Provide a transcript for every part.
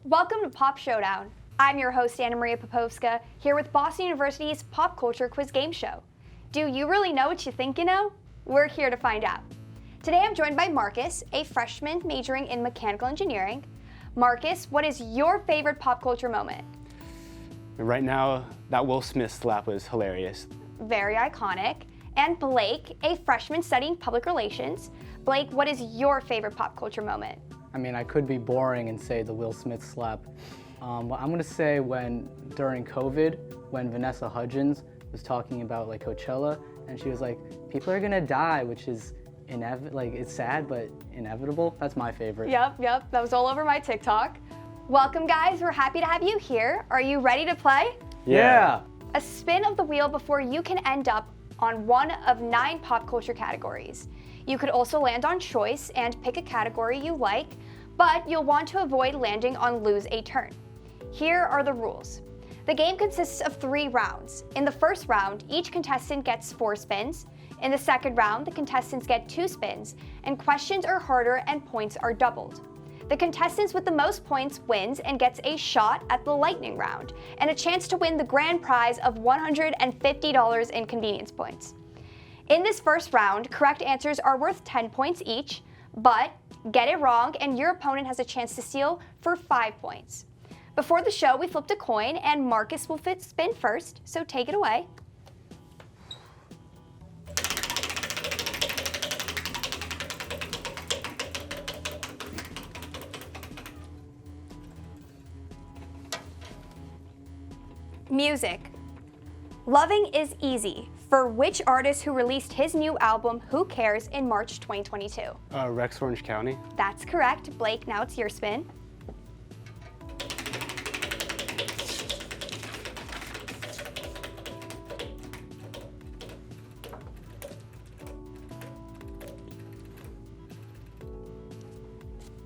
Welcome to Pop Showdown. I'm your host, Anna Maria Popovska, here with Boston University's Pop Culture Quiz Game Show. Do you really know what you think you know? We're here to find out. Today I'm joined by Marcus, a freshman majoring in mechanical engineering. Marcus, what is your favorite pop culture moment? Right now, that Will Smith slap was hilarious. Very iconic. And Blake, a freshman studying public relations. Blake, what is your favorite pop culture moment? I mean, I could be boring and say the Will Smith slap. But I'm gonna say during COVID, when Vanessa Hudgens was talking about like Coachella, and she was like, people are gonna die, which is it's sad, but inevitable. That's my favorite. Yep, that was all over my TikTok. Welcome guys, we're happy to have you here. Are you ready to play? Yeah. A spin of the wheel before you can end up on one of 9 pop culture categories. You could also land on choice and pick a category you like, but you'll want to avoid landing on lose a turn. Here are the rules. The game consists of 3 rounds. In the first round, each contestant gets 4 spins. In the second round, the contestants get 2 spins, and questions are harder and points are doubled. The contestants with the most points wins and gets a shot at the lightning round, and a chance to win the grand prize of $150 in convenience points. In this first round, correct answers are worth 10 points each, but get it wrong and your opponent has a chance to steal for 5 points. Before the show, we flipped a coin and Marcus will spin first, so take it away. Music. Loving is Easy. For which artist who released his new album, Who Cares, in March 2022? Rex Orange County. That's correct. Blake, now it's your spin.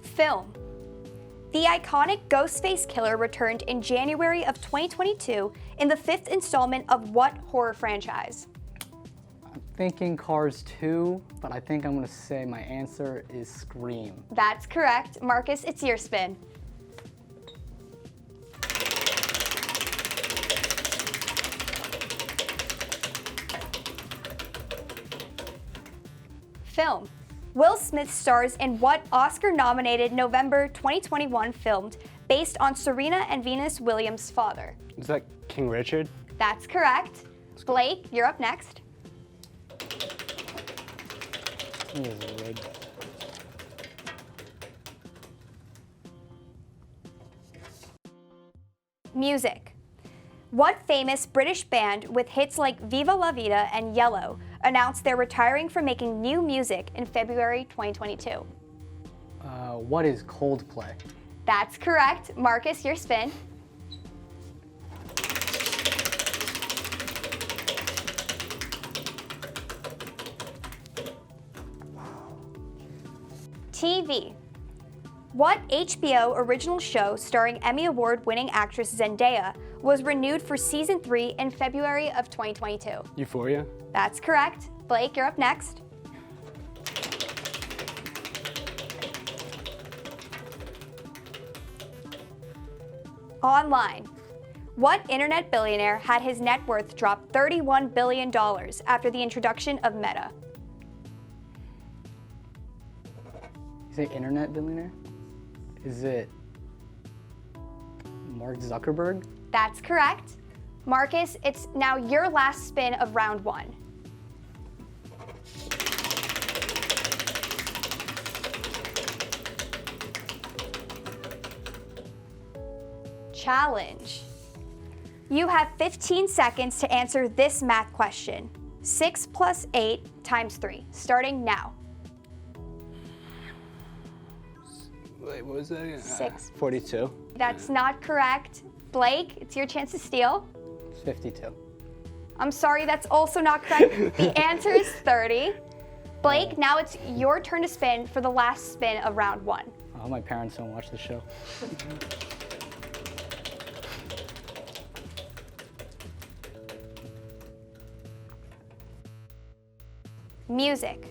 Film. The iconic Ghostface Killer returned in January of 2022 in the 5th installment of what horror franchise? I'm thinking Cars 2, but I think I'm gonna say my answer is Scream. That's correct. Marcus, it's your spin. Film. Will Smith stars in what Oscar-nominated November 2021 film based on Serena and Venus Williams' father? Is that King Richard? That's correct. Blake, you're up next. He is rigged. Music. What famous British band with hits like Viva La Vida and Yellow announced they're retiring from making new music in February 2022? What is Coldplay? That's correct. Marcus, your spin. TV. What HBO original show starring Emmy Award-winning actress Zendaya was renewed for season 3 in February of 2022? Euphoria. That's correct. Blake, you're up next. Online. What internet billionaire had his net worth drop $31 billion after the introduction of Meta? You say internet billionaire? Is it Mark Zuckerberg? That's correct. Marcus, it's now your last spin of round 1. Challenge. You have 15 seconds to answer this math question. 6 plus 8 times 3, starting now. Wait, what was that? 6. 42. That's not correct. Blake, it's your chance to steal. 52. I'm sorry, that's also not correct. The answer is 30. Blake, now it's your turn to spin for the last spin of round 1. I hope my parents don't watch the show. Music.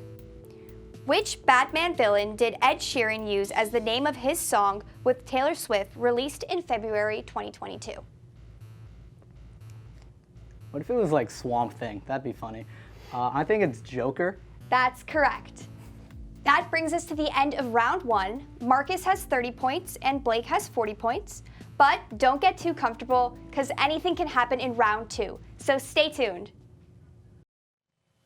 Which Batman villain did Ed Sheeran use as the name of his song with Taylor Swift released in February 2022? What if it was like Swamp Thing? That'd be funny. I think it's Joker. That's correct. That brings us to the end of round 1. Marcus has 30 points and Blake has 40 points. But don't get too comfortable because anything can happen in round 2. So stay tuned.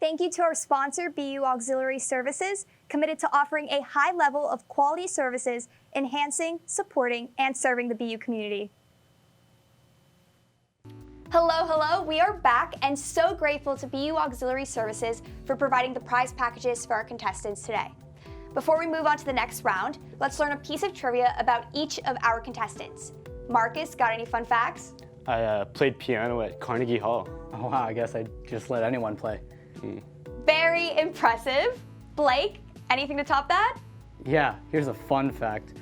Thank you to our sponsor, BU Auxiliary Services, committed to offering a high level of quality services, enhancing, supporting, and serving the BU community. Hello, we are back and so grateful to BU Auxiliary Services for providing the prize packages for our contestants today. Before we move on to the next round, let's learn a piece of trivia about each of our contestants. Marcus, got any fun facts? I played piano at Carnegie Hall. Oh wow, I guess I just let anyone play. Very impressive. Blake, anything to top that? Yeah, here's a fun fact.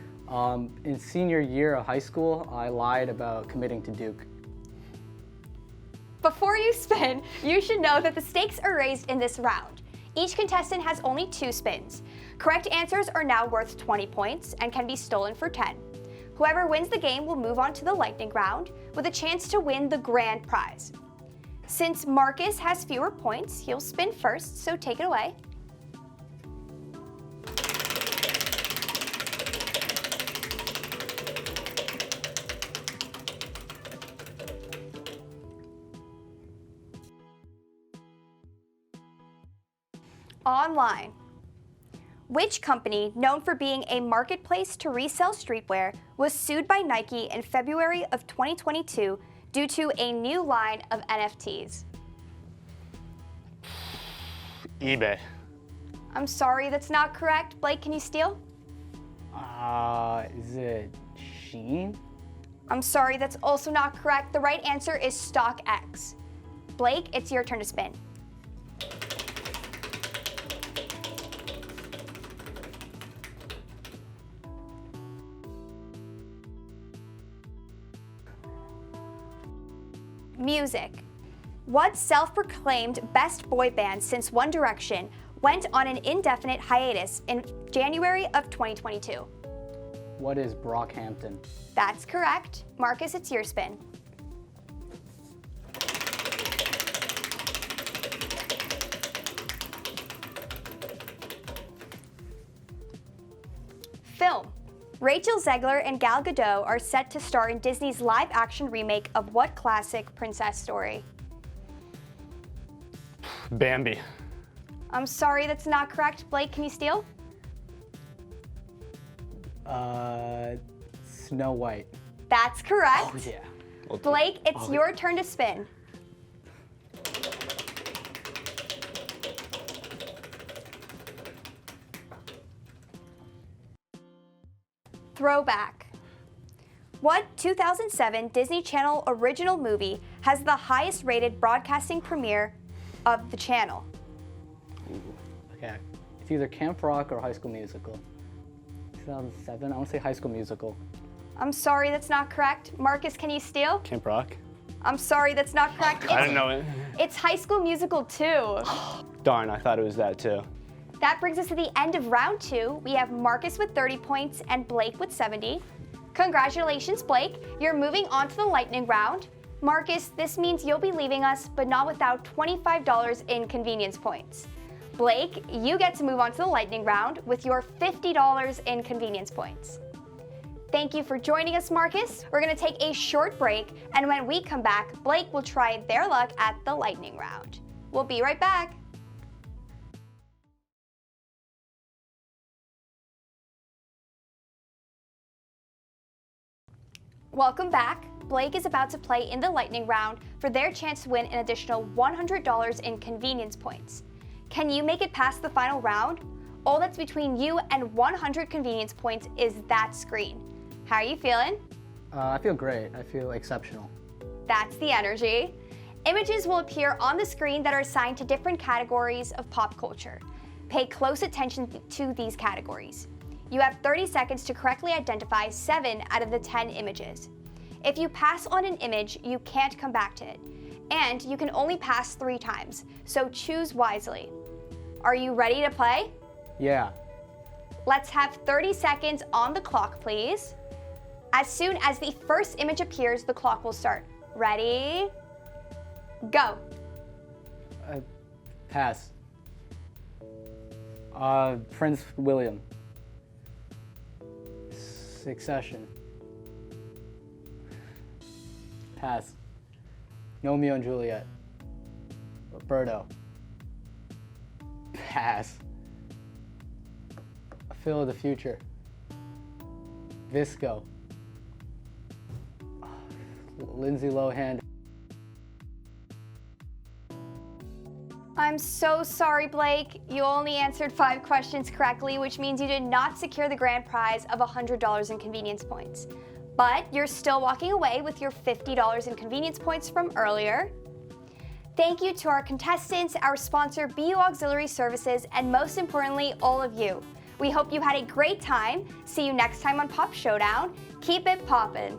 In senior year of high school, I lied about committing to Duke. Before you spin, you should know that the stakes are raised in this round. Each contestant has only 2 spins. Correct answers are now worth 20 points and can be stolen for 10. Whoever wins the game will move on to the lightning round with a chance to win the grand prize. Since Marcus has fewer points, he'll spin first, so take it away. Online. Which company, known for being a marketplace to resell streetwear, was sued by Nike in February of 2022 due to a new line of NFTs? eBay. I'm sorry, that's not correct. Blake, can you steal? Is it Shein? I'm sorry, that's also not correct. The right answer is StockX. Blake, it's your turn to spin. Music. What self-proclaimed best boy band since One Direction went on an indefinite hiatus in January of 2022? What is Brockhampton? That's correct. Marcus, it's your spin. Film. Rachel Zegler and Gal Gadot are set to star in Disney's live-action remake of what classic princess story? Bambi. I'm sorry, that's not correct. Blake, can you steal? Snow White. That's correct. Oh yeah. Blake, it's your turn to spin. Throwback. What 2007 Disney Channel original movie has the highest rated broadcasting premiere of the channel? Okay. It's either Camp Rock or High School Musical. 2007, I want to say High School Musical. I'm sorry, that's not correct. Marcus, can you steal? Camp Rock. I'm sorry, that's not correct. I didn't know it. It's High School Musical 2. Darn, I thought it was that too. That brings us to the end of round 2. We have Marcus with 30 points and Blake with 70. Congratulations, Blake. You're moving on to the lightning round. Marcus, this means you'll be leaving us, but not without $25 in convenience points. Blake, you get to move on to the lightning round with your $50 in convenience points. Thank you for joining us, Marcus. We're gonna take a short break, and when we come back, Blake will try their luck at the lightning round. We'll be right back. Welcome back. Blake is about to play in the lightning round for their chance to win an additional $100 in convenience points. Can you make it past the final round? All that's between you and 100 convenience points is that screen. How are you feeling? I feel great. I feel exceptional. That's the energy. Images will appear on the screen that are assigned to different categories of pop culture. Pay close attention to these categories. You have 30 seconds to correctly identify 7 out of the 10 images. If you pass on an image, you can't come back to it. And you can only pass 3 times, so choose wisely. Are you ready to play? Yeah. Let's have 30 seconds on the clock, please. As soon as the first image appears, the clock will start. Ready? Go. Pass. Prince William. Succession. Pass. Romeo and Juliet. Roberto. Pass. Phil of the Future. Visco. Lindsay Lohan. I'm so sorry, Blake. You only answered 5 questions correctly, which means you did not secure the grand prize of $100 in convenience points. But you're still walking away with your $50 in convenience points from earlier. Thank you to our contestants, our sponsor, BU Auxiliary Services, and most importantly, all of you. We hope you had a great time. See you next time on Pop Showdown. Keep it poppin'.